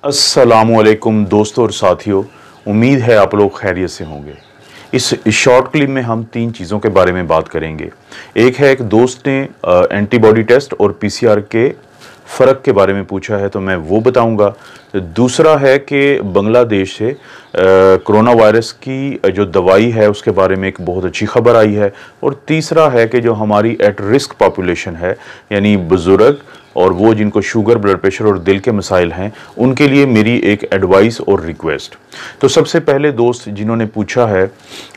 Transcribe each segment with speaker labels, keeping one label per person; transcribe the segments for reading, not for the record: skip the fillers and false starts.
Speaker 1: अस्सलामुअलैकुम दोस्तों और साथियों, उम्मीद है आप लोग खैरियत से होंगे। इस शॉर्ट क्लिप में हम 3 चीज़ों के बारे में बात करेंगे। एक है, एक दोस्त ने एंटीबॉडी टेस्ट और पीसीआर के फ़र्क के बारे में पूछा है, तो मैं वो बताऊंगा। दूसरा है कि बांग्लादेश से कोरोना वायरस की जो दवाई है उसके बारे में एक बहुत अच्छी खबर आई है। और तीसरा है कि जो हमारी एट रिस्क पॉपुलेशन है, यानी बुज़ुर्ग और वो जिनको शुगर, ब्लड प्रेशर और दिल के मसाइल हैं, उनके लिए मेरी एक एडवाइस और रिक्वेस्ट। तो सबसे पहले दोस्त जिन्होंने पूछा है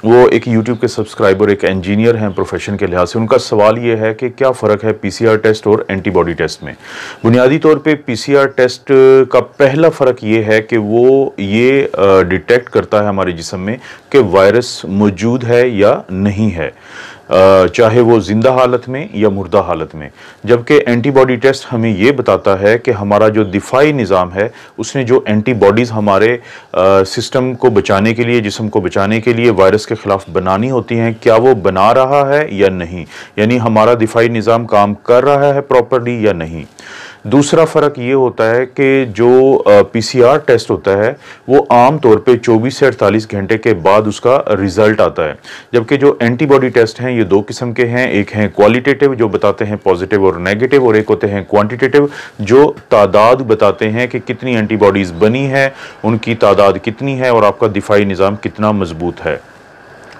Speaker 1: वो एक यूट्यूब के सब्सक्राइबर, एक इंजीनियर हैं प्रोफेशन के लिहाज से। उनका सवाल ये है कि क्या फ़र्क है पीसीआर टेस्ट और एंटीबॉडी टेस्ट में। बुनियादी तौर पे पीसीआर टेस्ट का पहला फ़र्क ये है कि वो ये डिटेक्ट करता है हमारे जिस्म में कि वायरस मौजूद है या नहीं है, चाहे वो ज़िंदा हालत में या मुर्दा हालत में। जबकि एंटीबॉडी टेस्ट हमें ये बताता है कि हमारा जो दिफाई निज़ाम है उसने जो एंटीबॉडीज़ हमारे सिस्टम को बचाने के लिए, जिस्म को बचाने के लिए वायरस के ख़िलाफ़ बनानी होती हैं, क्या वो बना रहा है या नहीं, यानी हमारा दिफाई निज़ाम काम कर रहा है प्रॉपरली या नहीं। दूसरा फ़र्क ये होता है कि जो पीसीआर टेस्ट होता है वो आम तौर पे 24 से 48 घंटे के बाद उसका रिज़ल्ट आता है, जबकि जो एंटीबॉडी टेस्ट हैं ये 2 किस्म के हैं। एक हैं क्वालिटेटिव जो बताते हैं पॉजिटिव और नेगेटिव, और एक होते हैं क्वांटिटेटिव जो तादाद बताते हैं कि कितनी एंटीबॉडीज़ बनी है, उनकी तादाद कितनी है और आपका दिफाई निज़ाम कितना मजबूत है।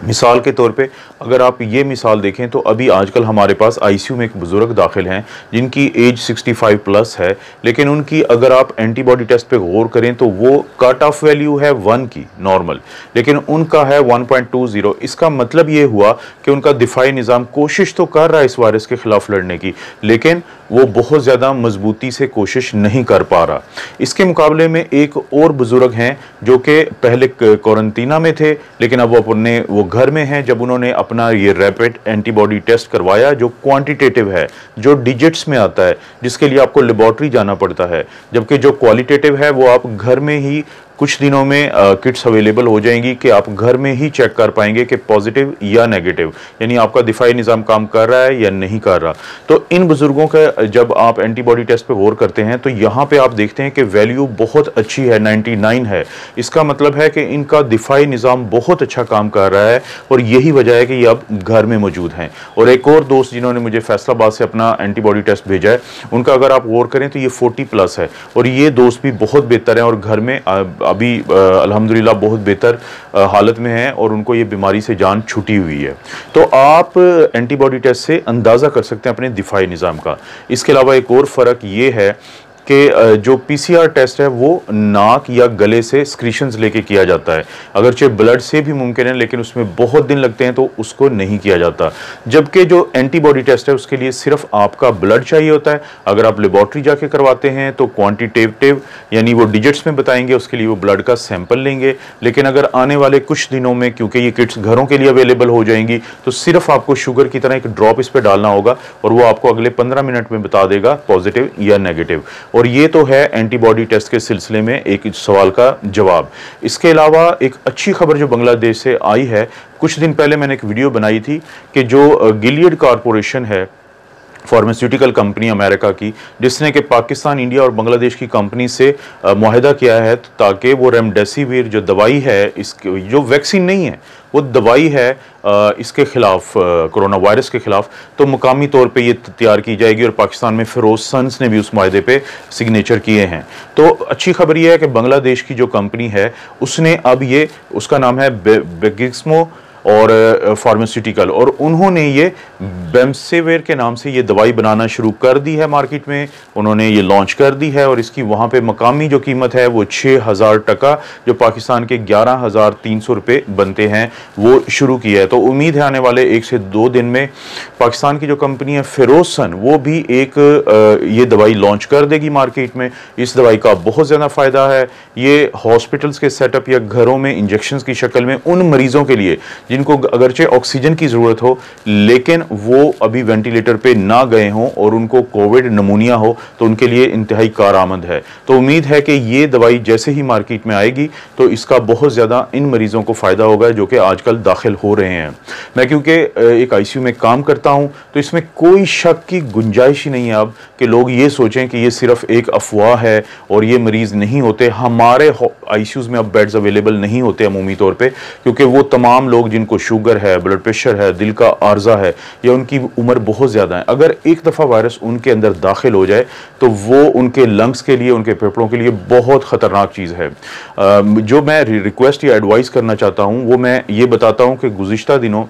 Speaker 1: मिसाल के तौर पे अगर आप ये मिसाल देखें तो अभी आजकल हमारे पास आईसीयू में एक बुज़ुर्ग दाखिल हैं जिनकी एज 65 प्लस है, लेकिन उनकी अगर आप एंटीबॉडी टेस्ट पे गौर करें तो वो कट ऑफ वैल्यू है 1 की नॉर्मल, लेकिन उनका है 1.20। इसका मतलब ये हुआ कि उनका दिफाई निज़ाम कोशिश तो कर रहा है इस वायरस के ख़िलाफ़ लड़ने की, लेकिन वो बहुत ज़्यादा मजबूती से कोशिश नहीं कर पा रहा। इसके मुकाबले में एक और बुज़ुर्ग हैं जो कि पहले क्वारंटीना में थे, लेकिन अब वो घर में हैं। जब उन्होंने अपना ये रैपिड एंटीबॉडी टेस्ट करवाया जो क्वांटिटेटिव है, जो डिजिट्स में आता है, जिसके लिए आपको लेबॉर्ट्री जाना पड़ता है, जबकि जो क्वालिटेटिव है वो आप घर में ही कुछ दिनों में किट्स अवेलेबल हो जाएंगी कि आप घर में ही चेक कर पाएंगे कि पॉजिटिव या नेगेटिव, यानी आपका दिफाई निज़ाम काम कर रहा है या नहीं कर रहा। तो इन बुज़ुर्गों का जब आप एंटीबॉडी टेस्ट पे गौर करते हैं तो यहाँ पे आप देखते हैं कि वैल्यू बहुत अच्छी है, 99 है। इसका मतलब है कि इनका दिफाई निज़ाम बहुत अच्छा काम कर रहा है और यही वजह है कि ये अब घर में मौजूद हैं। और एक और दोस्त जिन्होंने मुझे फैसलाबाद से अपना एंटीबॉडी टेस्ट भेजा है, उनका अगर आप गौर करें तो ये 40 प्लस है और ये दोस्त भी बहुत बेहतर हैं और घर में अभी अल्हम्दुलिल्लाह बहुत बेहतर हालत में है और उनको ये बीमारी से जान छुटी हुई है। तो आप एंटीबॉडी टेस्ट से अंदाज़ा कर सकते हैं अपने दिफाई निज़ाम का। इसके अलावा एक और फ़र्क ये है कि जो पीसीआर टेस्ट है वो नाक या गले से स्क्रीशंस लेके किया जाता है, अगरचे ब्लड से भी मुमकिन है लेकिन उसमें बहुत दिन लगते हैं तो उसको नहीं किया जाता। जबकि जो एंटीबॉडी टेस्ट है उसके लिए सिर्फ आपका ब्लड चाहिए होता है। अगर आप लेबॉर्ट्री जाके करवाते हैं तो क्वांटिटेटिव यानी वो डिजिट्स में बताएंगे, उसके लिए वो ब्लड का सैंपल लेंगे। लेकिन अगर आने वाले कुछ दिनों में, क्योंकि ये किट्स घरों के लिए अवेलेबल हो जाएंगी, तो सिर्फ आपको शुगर की तरह एक ड्रॉप इस पर डालना होगा और वो आपको अगले 15 मिनट में बता देगा पॉजिटिव या नेगेटिव। और ये तो है एंटीबॉडी टेस्ट के सिलसिले में एक सवाल का जवाब। इसके अलावा एक अच्छी खबर जो बांग्लादेश से आई है, कुछ दिन पहले मैंने एक वीडियो बनाई थी कि जो गिलियड कॉरपोरेशन है, फार्मास्यूटिकल कंपनी अमेरिका की, जिसने कि पाकिस्तान, इंडिया और बांग्लादेश की कंपनी से मुआहदा किया है ताकि वो रेमडेसिविर जो दवाई है, इसकी जो वैक्सीन नहीं है वो दवाई है इसके ख़िलाफ़, कोरोना वायरस के ख़िलाफ़, तो मुकामी तौर पे ये तैयार की जाएगी और पाकिस्तान में फिरोज सन्स ने भी उस मुआहदे पे सिग्नेचर किए हैं। तो अच्छी खबर ये है कि बांग्लादेश की जो कंपनी है उसने अब ये, उसका नाम है बेगिस्मो और फार्मास्यूटिकल, और उन्होंने ये बेमसेविर के नाम से ये दवाई बनाना शुरू कर दी है, मार्केट में उन्होंने ये लॉन्च कर दी है और इसकी वहाँ पे मकामी जो कीमत है वो 6000 टका, जो पाकिस्तान के 11,300 रुपये बनते हैं, वो शुरू किया है। तो उम्मीद है आने वाले 1 से 2 दिन में पाकिस्तान की जो कंपनी है फिरोसन, वो भी एक ये दवाई लॉन्च कर देगी मार्केट में। इस दवाई का बहुत ज़्यादा फ़ायदा है। ये हॉस्पिटल्स के सेटअप या घरों में इंजेक्शन की शक्ल में उन मरीज़ों के लिए जिनको अगरचे ऑक्सीजन की ज़रूरत हो लेकिन वो अभी वेंटिलेटर पे ना गए हों और उनको कोविड नमूनिया हो, तो उनके लिए इंतहाई कारआमद है। तो उम्मीद है कि ये दवाई जैसे ही मार्केट में आएगी तो इसका बहुत ज़्यादा इन मरीज़ों को फ़ायदा होगा जो कि आजकल दाखिल हो रहे हैं। मैं क्योंकि एक आईसीयू में काम करता हूँ तो इसमें कोई शक की गुंजाइश ही नहीं है अब कि लोग ये सोचें कि ये सिर्फ एक अफवाह है और ये मरीज़ नहीं होते। हमारे आईसीयूज़ में अब बेड्स अवेलेबल नहीं होते अमूमी तौर पे, क्योंकि वो तमाम लोग जिनको शुगर है, ब्लड प्रेशर है, दिल का आर्जा है या उनकी उम्र बहुत ज़्यादा है, अगर एक दफ़ा वायरस उनके अंदर दाखिल हो जाए तो वो उनके लंग्स के लिए, उनके फेफड़ों के लिए बहुत ख़तरनाक चीज़ है। जो मैं रिक्वेस्ट या एडवाइस करना चाहता हूँ वो मैं ये बताता हूँ कि गुज़िश्ता दिनों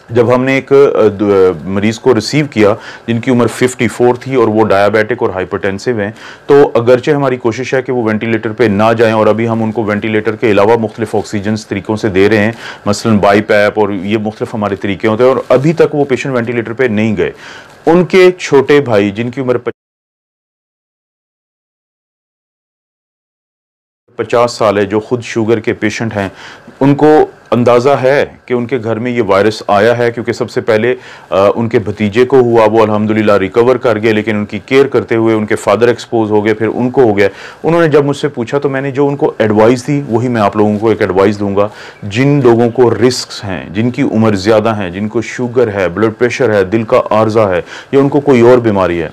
Speaker 1: जब हमने एक मरीज़ को रिसीव किया जिनकी उम्र 54 थी और वो डायबिटिक और हाइपरटेंसिव हैं, तो अगरचे हमारी कोशिश है कि वो वेंटिलेटर पे ना जाएं और अभी हम उनको वेंटिलेटर के अलावा मुख्तलिफ ऑक्सीजन तरीक़ों से दे रहे हैं, मसलन बाईपैप और ये मुख्तलिफ हमारे तरीके होते हैं, और अभी तक वो पेशेंट वेंटिलेटर पर नहीं गए। उनके छोटे भाई जिनकी उम्र 50 साल है, जो खुद शुगर के पेशेंट हैं, उनको अंदाज़ा है कि उनके घर में ये वायरस आया है, क्योंकि सबसे पहले उनके भतीजे को हुआ, वो अल्हम्दुलिल्लाह रिकवर कर गए, लेकिन उनकी केयर करते हुए उनके फादर एक्सपोज हो गए, फिर उनको हो गया। उन्होंने जब मुझसे पूछा तो मैंने जो उनको एडवाइस दी वही मैं आप लोगों को एक एडवाइस दूंगा। जिन लोगों को रिस्क हैं, जिनकी उम्र ज़्यादा है, जिनको शुगर है, ब्लड प्रेशर है, दिल का आर्जा है या उनको कोई और बीमारी है,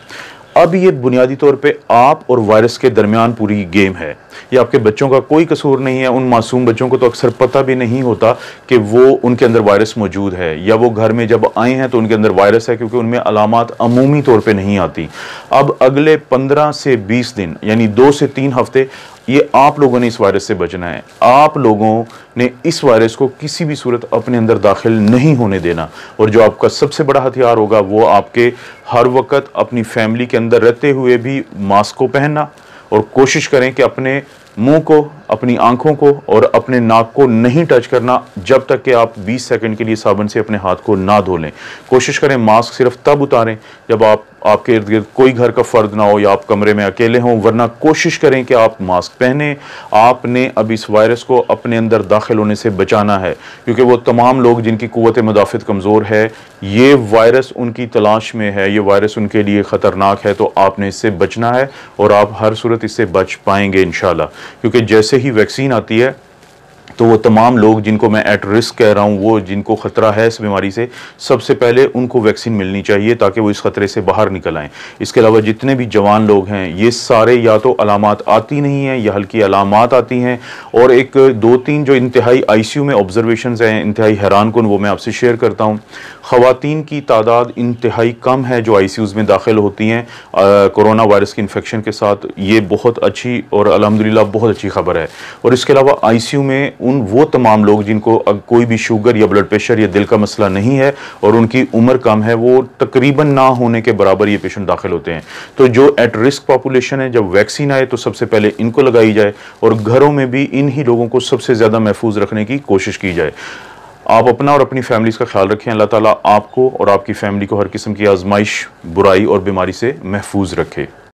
Speaker 1: अब ये बुनियादी तौर पे आप और वायरस के दरमियान पूरी गेम है। ये आपके बच्चों का कोई कसूर नहीं है। उन मासूम बच्चों को तो अक्सर पता भी नहीं होता कि वो उनके अंदर वायरस मौजूद है, या वो घर में जब आए हैं तो उनके अंदर वायरस है, क्योंकि उनमें अलामात अमूमी तौर पे नहीं आती। अब अगले 15 से 20 दिन यानी 2 से 3 हफ्ते ये आप लोगों ने इस वायरस से बचना है। आप लोगों ने इस वायरस को किसी भी सूरत अपने अंदर दाखिल नहीं होने देना, और जो आपका सबसे बड़ा हथियार होगा वो आपके हर वक्त अपनी फैमिली के अंदर रहते हुए भी मास्क को पहनना, और कोशिश करें कि अपने मुंह को, अपनी आंखों को और अपने नाक को नहीं टच करना जब तक कि आप 20 सेकंड के लिए साबुन से अपने हाथ को ना धो लें। कोशिश करें मास्क सिर्फ तब उतारें जब आपके इर्द गिर्द कोई घर का फर्द ना हो या आप कमरे में अकेले हों, वरना कोशिश करें कि आप मास्क पहने। आपने अब इस वायरस को अपने अंदर दाखिल होने से बचाना है, क्योंकि वो तमाम लोग जिनकी कुव्वत मुदाफ़त कमज़ोर है, ये वायरस उनकी तलाश में है, ये वायरस उनके लिए ख़तरनाक है, तो आपने इससे बचना है और आप हर सूरत इससे बच पाएंगे इंशाल्लाह। क्योंकि जैसे ही वैक्सीन आती है तो वो तमाम लोग जिनको मैं एट रिस्क कह रहा हूँ, वो जिनको ख़तरा है इस बीमारी से, सबसे पहले उनको वैक्सीन मिलनी चाहिए ताकि वो इस ख़तरे से बाहर निकल आएँ। इसके अलावा जितने भी जवान लोग हैं, ये सारे या तो अलामात आती नहीं हैं या हल्की अलामात आती हैं, और एक 2-3 जो इंतहाई आईसीयू में ऑब्जर्वेशंस हैं इंतहाई हैरान कुन, वो मैं आपसे शेयर करता हूँ। ख़वातीन की तादाद इंतहाई कम है जो आईसीयूज़ में दाखिल होती हैं कोरोना वायरस की इन्फेक्शन के साथ। ये बहुत अच्छी और अल्हम्दुलिल्लाह बहुत अच्छी खबर है। और इसके अलावा आईसीयू में वो तमाम लोग जिनको कोई भी शुगर या ब्लड प्रेशर या दिल का मसला नहीं है और उनकी उम्र कम है, वो तकरीबन ना होने के बराबर ये पेशेंट दाखिल होते हैं। तो जो एट रिस्क पॉपुलेशन है, जब वैक्सीन आए तो सबसे पहले इनको लगाई जाए, और घरों में भी इन ही लोगों को सबसे ज़्यादा महफूज रखने की कोशिश की जाए। आप अपना और अपनी फैमिलीज़ का ख्याल रखें। अल्लाह ताला आपको और आपकी फैमिली को हर किस्म की आजमाइश, बुराई और बीमारी से महफूज रखे।